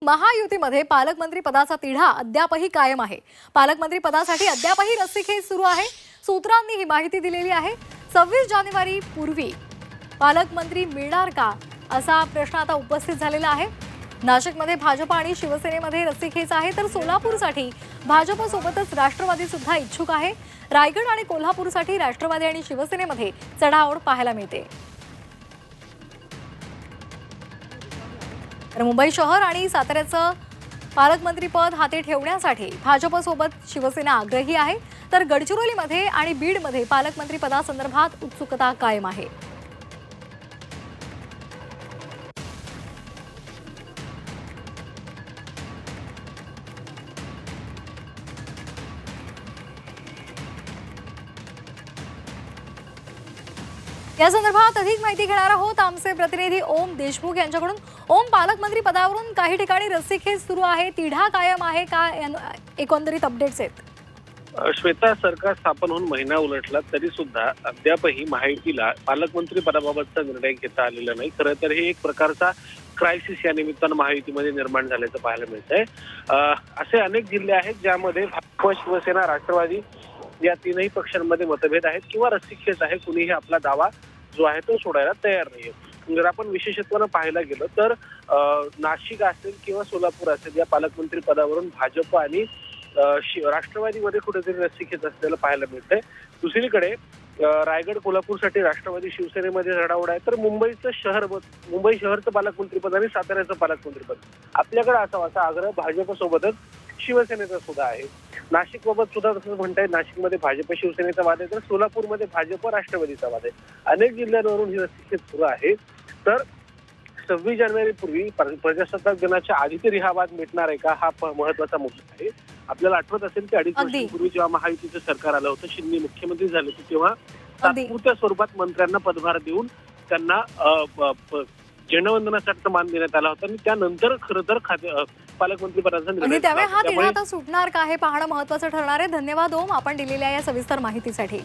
महायुतीमध्ये पालकमंत्री पदाचा तिढा अद्यापही कायम आहे। पालकमंत्री पदासाठी अद्यापही रस्सीखेच सुरू आहे। सूत्रांनी ही माहिती दिलेली आहे। 26 जानेवारी पूर्वी पालकमंत्री मिळणार का असा प्रश्न आता उपस्थित झालेला आहे। नाशिकमध्ये भाजप आणि शिवसेनेमध्ये रस्सीखेच आहे, तर सोलापूरसाठी भाजपसोबतच राष्ट्रवादी सुद्धा इच्छुक आहे। रायगड आणि कोल्हापूरसाठी राष्ट्रवादी आणि शिवसेनेमध्ये चढाओढ पाहायला मिळते। तर मुंबई शहर आणि साताऱ्याचं पालकमंत्रीपद हाती ठेवण्यासाठी भाजपसोबत शिवसेना आग्रही आहे, तर गडचिरोलीमध्ये आणि बीडमध्ये पालकमंत्री पदासंदर्भात उत्सुकता कायम आहे। या संदर्भात अधिक माहिती घेणार आहोत आमचे प्रतिनिधी ओम देशमुख यांच्याकडून। ओम, पालकमंत्री पदावरून काही ठिकाणी रस्सीखेच सुरू आहे, तिढा कायम आहे का, एकंदरीत अपडेट्स आहेत? श्वेता, सरकार स्थापन होऊन महिना उलटला तरी सुद्धा अद्यापही महायुतीला पालकमंत्री पदाबाबतचा निर्णय घेता आलेला नाही। खरं तर हे एक प्रकारचा क्रायसिस या निमित्तानं महायुतीमध्ये निर्माण झाल्याचं पाहायला मिळतंय। असे अनेक जिल्हे आहेत ज्यामध्ये भाजप, शिवसेना, राष्ट्रवादी या तीनही पक्षांमध्ये मतभेद आहेत किंवा रस्सीखेच आहे। कुणीही आपला दावा जो आहे तो सोडायला तयार नाहीये। जर आपण विशेषत्वानं पाहायला गेलो तर नाशिक असेल किंवा सोलापूर असेल या पालकमंत्री पदावरून भाजप आणि राष्ट्रवादीमध्ये कुठेतरी रस्सीखेच असलेलं पाहायला मिळतंय। दुसरीकडे रायगड कोल्हापूरसाठी राष्ट्रवादी शिवसेनेमध्ये चढाओढ आहे, तर मुंबई शहरचं पालकमंत्रीपद आणि साताऱ्याचं पालकमंत्रीपद आपल्याकडे असावं असा आग्रह भाजपसोबतच शिवसेनेचा सुद्धा आहे। नाशिक बाबत सुद्धा तसंच म्हणताय, नाशिकमध्ये भाजप शिवसेनेचा वाद आहे, तर सोलापूरमध्ये भाजप राष्ट्रवादीचा वाद आहे। अनेक जिल्ह्यांवरून ही रस्सीखेच सुरू आहे। तर 26 जानेवारी पूर्वी प्रजासत्ताक दिनाच्या आधी तरी हा वाद मिटणार आहे का, हा महत्वाचा मुद्दा आहे। आपल्याला आठवत असेल की 2.5 वर्षांपूर्वी जेव्हा महायुतीचं सरकार आलं होतं, शिंदे मुख्यमंत्री झाले होते, तेव्हा तात्पुरत्या स्वरूपात मंत्र्यांना पदभार देऊन त्यांना जनवंदनाचा मान देण्यात आला होता आणि त्यानंतर खरं तर पालकमंत्री पदाचा निर्णय त्यामुळे हा तिढा आता सुटणार का हे पाहणं महत्त्वाचं ठरणार आहे। धन्यवाद ओम, आपण दिलेल्या या सविस्तर माहितीसाठी।